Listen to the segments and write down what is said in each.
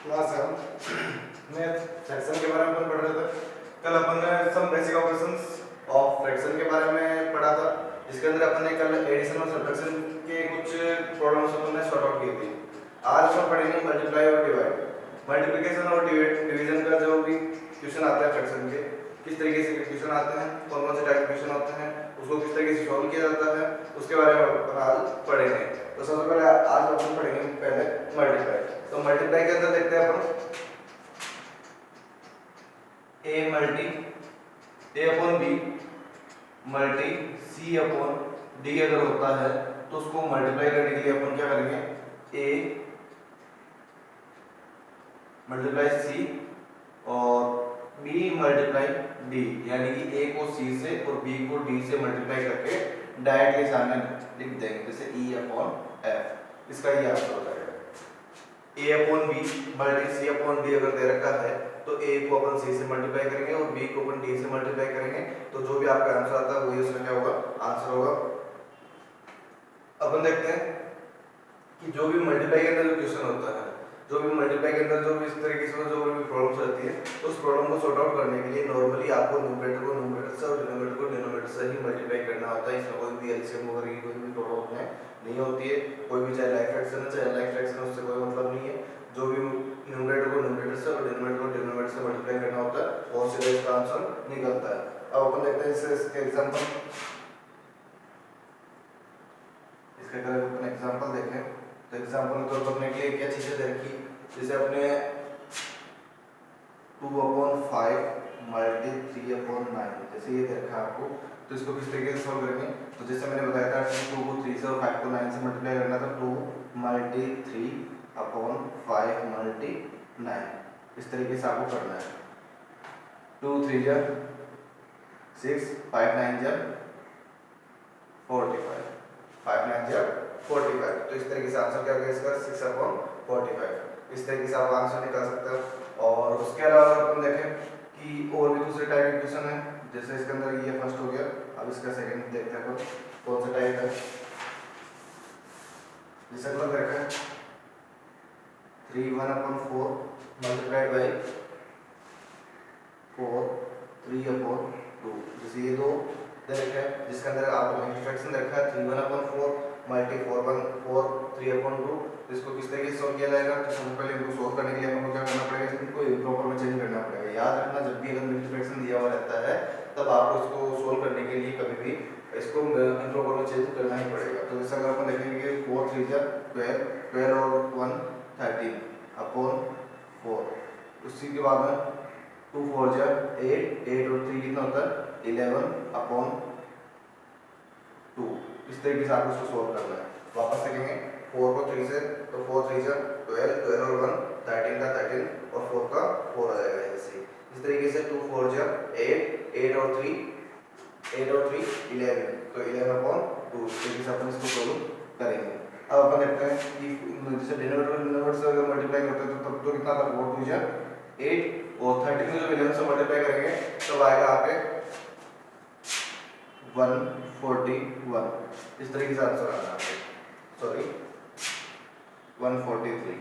Class है मैं fraction के बारे में अपन पढ़ रहे थे। कल अपन ने some basic operations of fraction के बारे में पढ़ा था, जिसके अंदर अपन ने कल एडिशन और सब्ट्रैक्शन के कुछ प्रॉब्लम्स अपन ने सॉर्ट आउट की थी। आज अपन पढ़ेंगे मल्टीप्लाई और डिवाइड। मल्टीप्लिकेशन और डिवीजन का जो भी क्वेश्चन आता है फ्रैक्शन के, किस तरीके से क्वेश्चन आते हैं, कौन कौन से टाइप के क्वेश्चन होते हैं, उसको किस तरीके से सॉल्व किया जाता है, उसके बारे में अपन आज पढ़ेंगे। तो सबसे पहले आज अपन पढ़ेंगे पहले मल्टीप्लाई। तो मल्टीप्लाई के अंदर देखते हैं अपन a multi a upon b multi c upon d अगर होता है तो उसको मल्टीप्लाई करने के लिए अपन क्या करेंगे, a मल्टीप्लाई c और b मल्टीप्लाई d, यानी कि a को c से और b को d से मल्टीप्लाई करके डायरेक्टली सामने लिख देंगे, जैसे e अपॉन f। इसका ये आंसर हो जाएगा। a upon b multi c upon d अगर दे रखा है तो a को अपन c से मल्टीप्लाई करेंगे और b को अपन d से मल्टीप्लाई करेंगे, तो जो भी आपका आंसर आता है वही उसका क्या होगा, आंसर होगा। अपन देखते हैं कि जो भी मल्टीप्लाई के अंदर जो क्वेश्चन होता है, जो भी मल्टीप्लाई के अंदर जो भी इस तरीके से जो भी प्रॉब्लम्स रहती है, तो उस प्रॉब्लम को सॉर्ट आउट करने के लिए नॉर्मली आपको न्यूमरेटर को न्यूमरेटर से और डिनोमिनेटर को डिनोमिनेटर से ही मल्टीप्लाई करना होता है। इसमें कोई भी एलसीएम वगैरह की कोई भी प्रॉब्लम नहीं होती है। कोई भी चाहे लाइक फ्रैक्शन है चाहे अनलाइक फ्रैक्शन है, उससे कोई मतलब नहीं है। जो भी न्यूमरेटर को न्यूमरेटर से और डिनोमिनेटर को डिनोमिनेटर से मल्टीप्लाई करना होता है और सीधा इसका आंसर निकलता है। अब अपन देखते हैं इसके एग्जांपल। इसके अगर अपन एग्जांपल देखें तो एग्जांपल को करने के लिए क्या चीजें दे रखी, जैसे अपने 2/5 मल्टी 3/9 जैसे ये दे रखा है आपको, तो इसको किस तरीके से सॉल्व करेंगे। तो जैसे मैंने बताया था 2 को 3 से और 5 को 9 से मल्टीप्लाई करना था, 2 मल्टी 3/5 मल्टी 9, इस तरीके से आपको करना है। 2 3 जा 6, 5 9 जा 45, 5 9 जा 45। तो इस तरीके से आंसर क्या होगा इसका, 6/45। इस तरीके से आप आंसर निकाल सकते हो। और उसके अलावा अपन देखें कि और भी दूसरे टाइप के क्वेश्चन है, जैसे इसके अंदर ये फर्स्ट हो गया, अब इसका सेकंड देखते हैं अपन कौन सा टाइप है। जैसे अपन देखा है 3/1/4 मल्टीप्लाइड बाई 4 3/2, जैसे ये दो दे रखा है, जिसके अंदर आपको फ्रैक्शन दे रखा है 3/1/4 मल्टी 4 3/2। इसको किस तरीके से सॉल्व किया जाएगा, तो सबसे पहले इनको सॉल्व करने के लिए हमको क्या करना पड़ेगा, इनको इम्प्रॉपर में चेंज करना पड़ेगा। याद रखना जब भी अगर मल्टीप्लिकेशन दिया हुआ रहता है तब आपको इसको सॉल्व करने के लिए कभी भी इसको इम्प्रॉपर में चेंज करना ही पड़ेगा। तो जैसे अगर अपन देखेंगे 4 3 जा 12, 12 और 1 13 अपॉन 4, उसी के बाद में 2 4 जा 8, 8 और 3 कितना होता है 11 अपॉन 2। इस तरीके से आपको इसको सॉल्व करना है। वापस देखेंगे 4 को 3 से, तो 4 3 जा 12, 12 और 1 13 का 13 और 4 का 4 आ जाएगा ऐसे। इस तरीके से 2 4 जा 8, 8 और 3 11, तो 11/2। इस तरीके से अपन इसको सॉल्व करेंगे। अब अपन देखते हैं कि जैसे डिनोमिनेटर से अगर मल्टीप्लाई करते हैं तो तब तो कितना था 4 2 जा 8 और 13 को जब 11 से मल्टीप्लाई करेंगे तब आएगा आपके 141। इस तरीके से आंसर आना है, सॉरी 143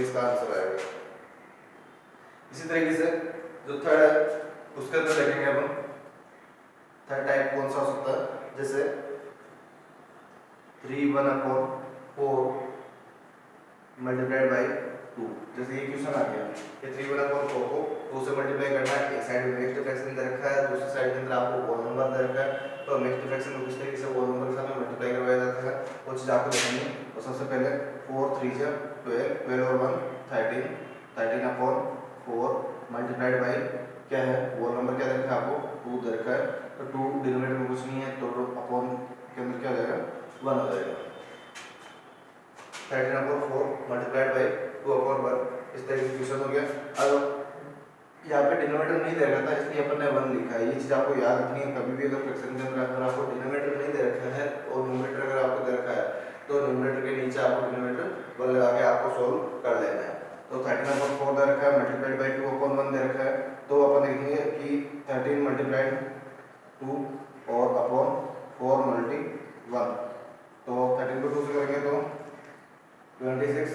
इसका आंसर आएगा। इसी तरीके से जो थर्ड है उसके अंदर देखेंगे अपन थर्ड टाइप कौन सा हो सकता है, जैसे 3/1/4 मल्टीप्लाइड बाई 2। जैसे ये क्वेश्चन आ गया कि 3/4 को 2 से मल्टीप्लाई करना है, एक साइड में नेक्स्ट फ्रैक्शन दे रखा है, दूसरी साइड के अंदर आपको होल नंबर दे रखा है, तो नेक्स्ट फ्रैक्शन को किस तरीके से होल नंबर के साथ मल्टीप्लाई करवाया जाता है वो चीज आपको देखनी है। तो सबसे पहले 4 3 जा 12, 12 और 1 13, 13/4 मल्टीप्लाइड बाई क्या है, होल नंबर क्या दे रखा है आपको 2 दे रखा है, तो 2 डिनोमिनेटर में कुछ नहीं है तो अपॉन के अंदर क्या हो जाएगा 1 हो जाएगा। 13/4 मल्टीप्लाइड बाई 2/1, इस तरीके से क्वेश्चन हो गया। अब यहाँ पे डिनोमिनेटर नहीं दे रखा था इसलिए अपन ने 1 लिखा है। ये चीज आपको याद रखनी है, कभी भी अगर फ्रैक्शन के अंदर अगर आपको डिनोमिनेटर नहीं दे रखा है और न्यूमरेटर अगर आपको दे रखा है तो न्यूमरेटर के नीचे आपको डिनोमिनेटर 1 लगा के आपको सॉल्व कर लेना है। तो 13/4 दे रखा है मल्टीप्लाइड बाई 2/1 दे रखा है, तो अपन देखेंगे कि 13 मल्टीप्लाइड 2 और अपॉन 4 मल्टी 1, तो 13 को 2 से करेंगे तो 26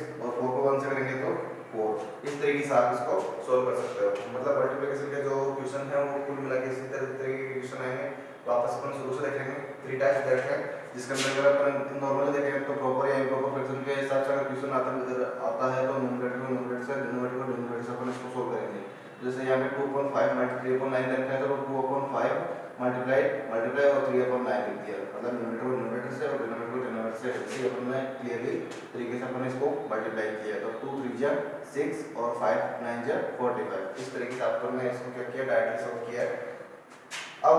डिटैच दे रखा है, जिसके अंदर अगर अपन नॉर्मली देखें तो प्रॉपर या इम्प्रॉपर फ्रैक्शन के हिसाब से अगर क्वेश्चन आता है तो न्यूमरेटर को न्यूमरेटर से, डिनोमिनेटर को डिनोमिनेटर से अपन इसको सोल्व करेंगे। जैसे यहाँ पे 2.5 मल्टीप्लाई 3/9 रखा है तो 2/5 मल्टीप्लाई और 3/9 लिख दिया, मतलब न्यूमरेटर को न्यूमरेटर से और डिनोमिनेटर को डिनोमिनेटर से ऐसे अपन ने क्लियरली तरीके से अपन इसको मल्टीप्लाई किया। तो 2 3 जा 6 और 5 9 जा 45, इस तरीके से अपन ने इसको क्या किया, डायरेक्टली सॉल्व किया है। अब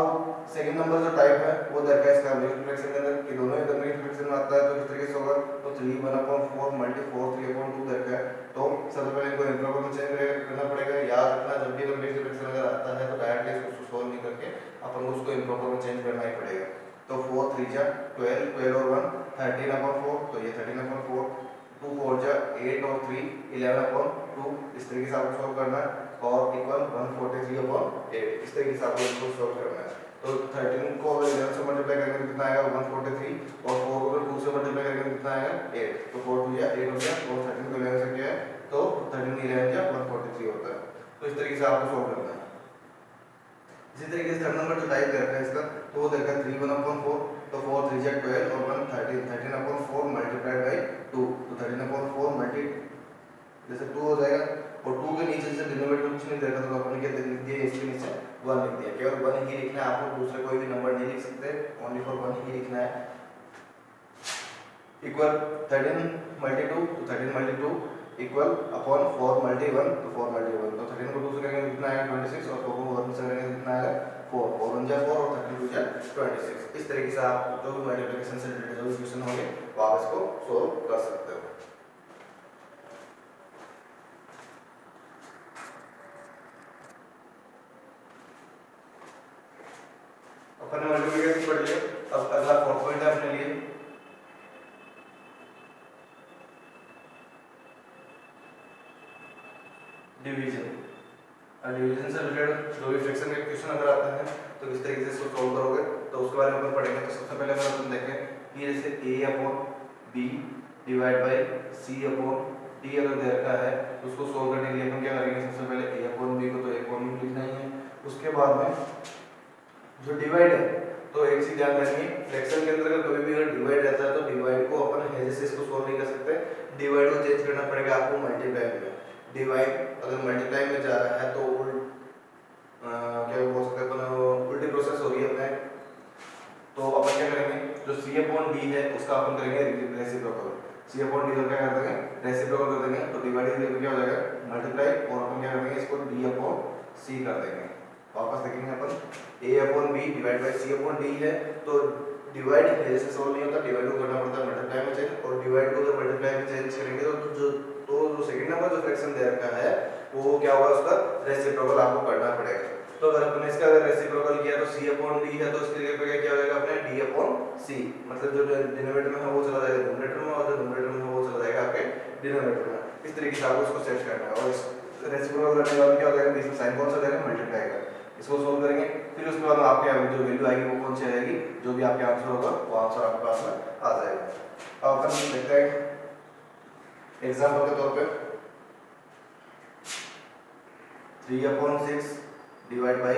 सेकंड नंबर जो टाइप है वो देखा है इसका कंप्लीट फ्रैक्शन के अंदर कि दोनों ही कंप्लीट फ्रैक्शन में आता है, तो किस तरीके से होगा, तो 3 1/4 मल्टी 4 3/2 देखा है। तो सबसे पहले इनको इम्प्रॉपर में चेंज करना पड़ेगा। याद रखना जब भी कंप्लीट फ्रैक्शन अगर आता है तो डायरेक्टली इसको सोल्व नहीं करके अपन को उसको इम्प्रॉपर में चेंज करना ही पड़ेगा। तो 4 3 जा 12 12 और 1 13/4, तो ये 13/4, 2 4 जा 8 और 3 11/2, इस तरीके से आपको सोल्व करना है और इक्वल 143/8, इस तरीके से आपको इसको सोल्व करना है। तो 13 को अगर 11 से मल्टीप्लाई करेंगे तो कितना आएगा 143, और 4 को अगर 2 से मल्टीप्लाई करेंगे तो कितना आएगा 8, तो 4 2 या 8 हो गया, और 13 को 11 से किया है तो 13 11 या 143 होता है। तो इस तरीके से आपको सोल्व करना है। इसी तरीके से थर्ड नंबर जो टाइप कर रखा है इसका, तो वो देखा 3 1/4, तो 4 3 जा 12 और 1 13 13/4 मल्टीप्लाइड बाय 2, तो 13/4 मल्टी जैसे 2 हो जाएगा, और 2 के नीचे से डिनोमिनेटर कुछ नहीं देखा तो अपन क्या लिख दिया, इसके नीचे 1 लिख दिया। केवल 1 ही लिखना है आपको, दूसरे कोई भी नंबर नहीं लिख सकते, ओनली फॉर 1 ही लिखना है। इक्वल 13 मल्टी 2, तो 13 मल्टी 2 इक्वल अपॉन 4 मल्टी 1, तो 4 मल्टी 1, तो 13 को 2 से करेंगे कितना आएगा 26, और 4 को 1 से करेंगे कितना आएगा 4, 4 1 जा 4 और 13 2 जा 26। इस तरीके से आप जो भी मल्टीप्लिकेशन से रिलेटेड जो क्वेश्चन होंगे वो आप इसको सोल्व कर सकते हो। अपन ने मल्टीप्लिकेशन पढ़ लिया, अब अगला फोर्थ पॉइंट है अपने लिए डिवीजन। डिवीजन से रिलेटेड जो भी फ्रैक्शन के क्वेश्चन अगर आते हैं तो किस तरीके से इसको सॉल्व करोगे तो उसके बारे में अपन पढ़ेंगे। तो सबसे पहले अगर अपन देखें कि जैसे a/b डिवाइड बाय c/d अगर दे रखा है तो उसको सॉल्व करने के लिए अपन क्या करेंगे, सबसे पहले a/b को तो a/b लिखना ही है। उसके बाद में जो डिवाइड है तो एक चीज ध्यान रखिए, फ्रैक्शन के अंदर कभी भी अगर डिवाइड रहता है तो डिवाइड को अपन ऐसे से इसको सॉल्व नहीं कर सकते, डिवाइड को चेंज करना पड़ेगा आपको मल्टीप्लाई में। डिवाइड अगर मल्टीप्लाई में जा रहा है तो क्या बोल सकते हैं अपन, उल्टी प्रोसेस हो रही है अपने। तो अपन क्या करेंगे, जो c/d है उसका अपन करेंगे रेसिप्रोकल, c/d का क्या कर देंगे रेसिप्रोकल कर देंगे, तो डिवाइड क्या हो जाएगा मल्टीप्लाई, और अपन क्या करेंगे इसको d/c कर देंगे। वापस देखेंगे अपन a/b डिवाइड बाय c/d है, तो डिवाइड ऐसे सॉल्व नहीं होता, डिवाइड को करना पड़ता है मल्टीप्लाई में चेंज, और डिवाइड को अगर मल्टीप्लाई में चेंज करेंगे तो जो सेकंड नंबर जो फ्रैक्शन दे रखा है वो क्या होगा, उसका रेसिप्रोकल आपको करना पड़ेगा। तो अगर अपने इसका अगर रेसिप्रोकल किया तो c/d है, तो इसके लिए क्या हो जाएगा अपने d/c, मतलब जो डिनोमिनेटर में है वो चला जाएगा न्यूमरेटर में, और जो न्यूमरेटर में है वो चला जाएगा आपके डिनोमिनेटर में। इस तरीके से आपको इसको सेट करना है, और इस रेसिप्रोकल करने के बाद क्या हो जाएगा, बीच में साइन कौन सा देगा मल्टीप्लाई का, इसको सोल्व करेंगे। फिर उसके बाद आपके जो वैल्यू आएगी वो कौन सी आएगी, जो भी आपके आंसर होगा वो आंसर आपके पास में आ जाएगा। अब अपन देखते हैं एग्जांपल के तौर पे 3/6 डिवाइड बाय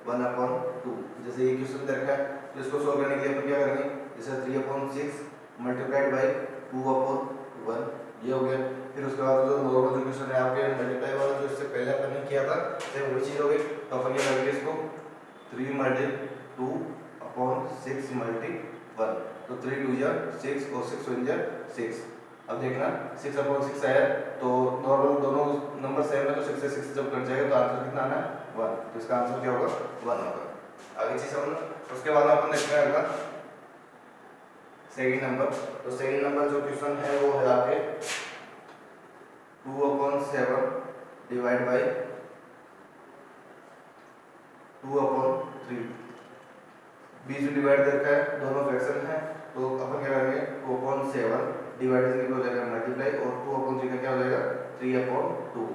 1/2, जैसे ये क्वेश्चन दे रखा है तो इसको सोल्व करने के लिए अपन क्या करेंगे, जैसे 3/6 मल्टीप्लाइड बाय 2/1 ये हो गया। फिर उसके बाद जो नॉर्मल जो क्वेश्चन है आपके मल्टीप्लाई वाला जो इससे पहले अपन ने किया था सेम वही चीज हो गई, तो अपन क्या करेंगे इसको 3 × 2/6 × 1, तो 3 2 जा 6 और 6 1 जा 6। अब देखना 6/6 आया तो नॉर्मल दोनों नंबर सेम है, तो 6 से 6 जब कट जाएगा तो आंसर कितना आना है 1, तो इसका आंसर क्या होगा 1 होगा। आगे चीज समझना। उसके बाद अपन देखते हैं अगला सेकंड नंबर। तो सेकंड नंबर जो क्वेश्चन है वो है आपके 2/7 डिवाइड बाय 2/3। बीच में डिवाइड दे रखा है, दोनों फ्रैक्शन है, तो अपन क्या करेंगे 2/7 डिवाइड हो जाएगा मल्टीप्लाई, और 2/3 का क्या हो जाएगा 3/2।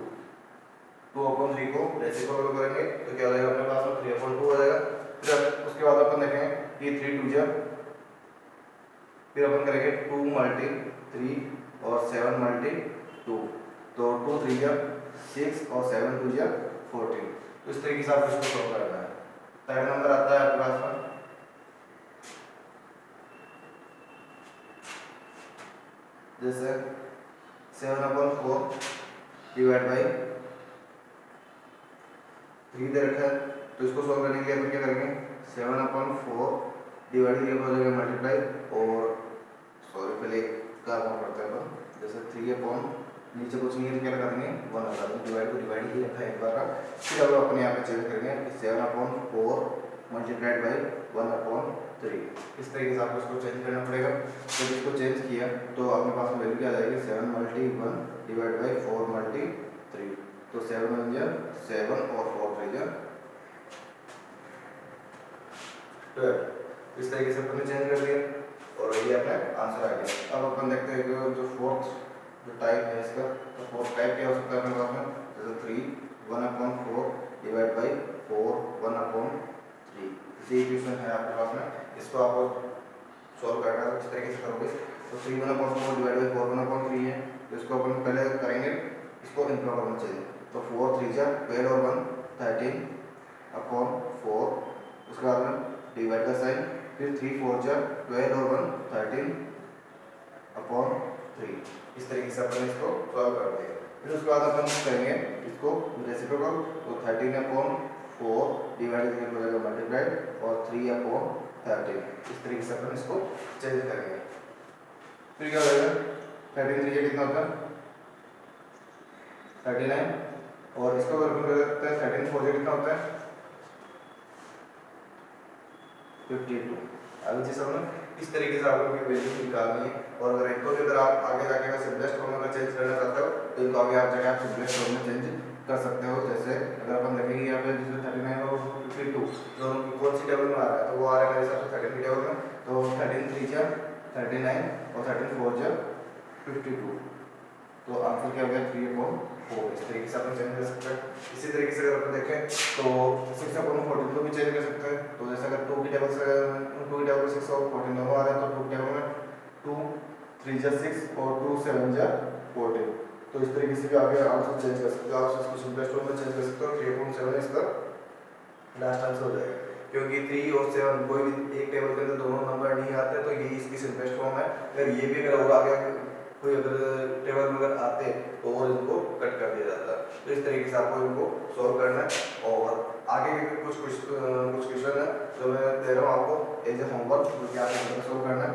2/3 को रेसिप्रोकल करेंगे तो क्या हो जाएगा अपने पास में 3/2 हो जाएगा। फिर उसके बाद अपन देखेंगे कि 3 2 जा, फिर अपन करेंगे 2 × 3 और 7 × 2, तो 2 3 जा 6 और 7 2 जा 14। तो इस तरीके से आपको इसको सॉल्व करना है। थर्ड नंबर आता है आपके पास में जैसे 7/4 डिवाइड बाई 3 दे रखा है, तो इसको सॉल्व करने के लिए अपन क्या करेंगे, 7/4 डिवाइड ये हो जाएगा मल्टीप्लाई, और सॉरी पहले का कौन करते हैं अपन, जैसे 3 नीचे कुछ नहीं है तो क्या लगा देंगे 1 लगा देंगे, डिवाइड को डिवाइड ही रखा है एक बार, फिर अब अपन यहाँ पे चेंज करेंगे 7/4 मल्टीप्लाइड बाई 1/3, इस तरीके से आपको इसको चेंज करना पड़ेगा। जब इसको चेंज किया तो अपने पास में वैल्यू क्या आ जाएगी, 7 × 1 डिवाइड बाई 4 × 3, तो 7 1 जा 7 और 4 3 जा 12, इस तरीके से अपन ने चेंज कर दिया और ये अपना आंसर आ गया। अब अपन देखते हैं कि जो फोर्थ जो टाइप है इसका, तो फोर्थ टाइप क्या हो सकता है अपने पास में, जैसे 3 1/4 डिवाइड बाई 4 1/3, इसी इक्वेशन है आपके पास में, इसको आपको सॉल्व करना है, इस तरीके से करोगे तो 3 1/4 डिवाइड बाई 4 1/3 है, तो इसको अपन पहले करेंगे इसको इंप्रोपर में चेंज, तो 4 3 जा 12 और 1 13/4, उसके बाद में डिवाइड का साइन, फिर 3 4 जा 12 और 1 13/3, इस तरीके से अपन इसको सॉल्व कर देंगे। फिर उसके बाद अपन करेंगे इसको रेसिप्रोकल, तो 13/4 डिवाइड हो जाएगा मल्टीप्लाइड और 3/13, इस तरीके से अपन इसको चेंज करेंगे। फिर क्या हो जाएगा, 13 3 कितना होता है 39, और इसको अगर अपन कर सकते हैं 13 4 कितना होता है 52। अभी जिस हमने इस तरीके से आपको वैल्यू निकालनी है, और अगर इनको भी अगर आप आगे जाके अगर सिंपलेस्ट फॉर्म में चेंज करना चाहते हो तो इनको आगे आप जाके आप सिंपलेस्ट फॉर्म में चेंज कर सकते हो। जैसे अगर अपन देखेंगे यहाँ पे जैसे 39 और 52 दोनों की कौन सी टेबल में आ रहा है, तो वो आ रहा है मेरे हिसाब से 13 की टेबल में, तो 13 3 जा 39 और 13 4 जा 52, तो आंसर क्या हो गया 3/4, इस तरीके से अपन चेंज कर सकते हैं। इसी तरीके से अगर अपन देखें तो 6/14 को भी चेंज कर सकते हैं, तो जैसे अगर 2 की टेबल से 6 और 14 दोनों आ रहे हैं, तो 2 टेबल में 2 3 जा 6 और 2 7 जा 14, तो इस तरीके से भी आगे आंसर चेंज कर सकते हो, आप इसको सिंपलेस्ट फॉर्म में चेंज कर सकते हो। 3/7 इसका लास्ट आंसर हो जाएगा, क्योंकि 3 और 7 कोई भी एक टेबल के अंदर दोनों नंबर नहीं आते, तो ये इसकी सिंपलेस्ट फॉर्म है। अगर ये भी अगर और आगे कोई अगर टेबल में अगर आते तो और इनको कट कर दिया जाता, तो इस तरीके से आपको इनको सॉल्व करना है। और आगे के कुछ क्वेश्चन है जो मैं दे रहा हूँ आपको एज ए होमवर्क, जो कि आपको सॉल्व करना है।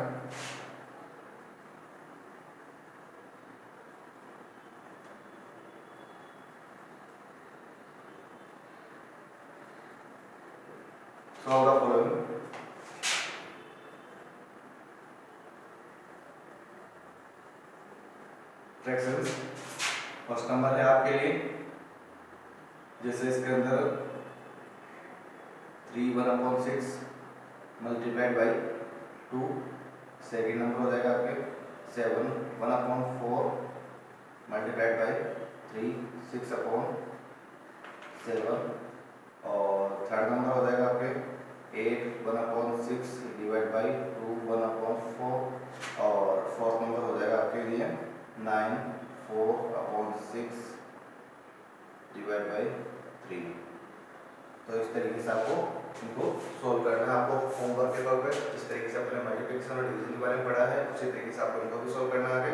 Solve the following. Fractions, first number है आपके लिए, जैसे इसके अंदर 3 1/6 मल्टीप्लाइड बाई 2, सेकेंड नंबर हो जाएगा आपके 7 1/4 मल्टीप्लाइड बाई 3 6/7, और थर्ड नंबर हो जाएगा आपके 8 1/6 डिवाइड बाई 2 1/4, और फोर्थ नंबर हो जाएगा आपके लिए 9 4/6 डिवाइड बाई 3। तो इस तरीके से आपको इनको सोल्व करना है। आपको होमवर्क के तौर पे इस तरीके से अपने मल्टीप्लिकेशन और डिवीजन के बारे में पढ़ा है, उसी तरीके से आपको इनको भी सोल्व करना है आगे।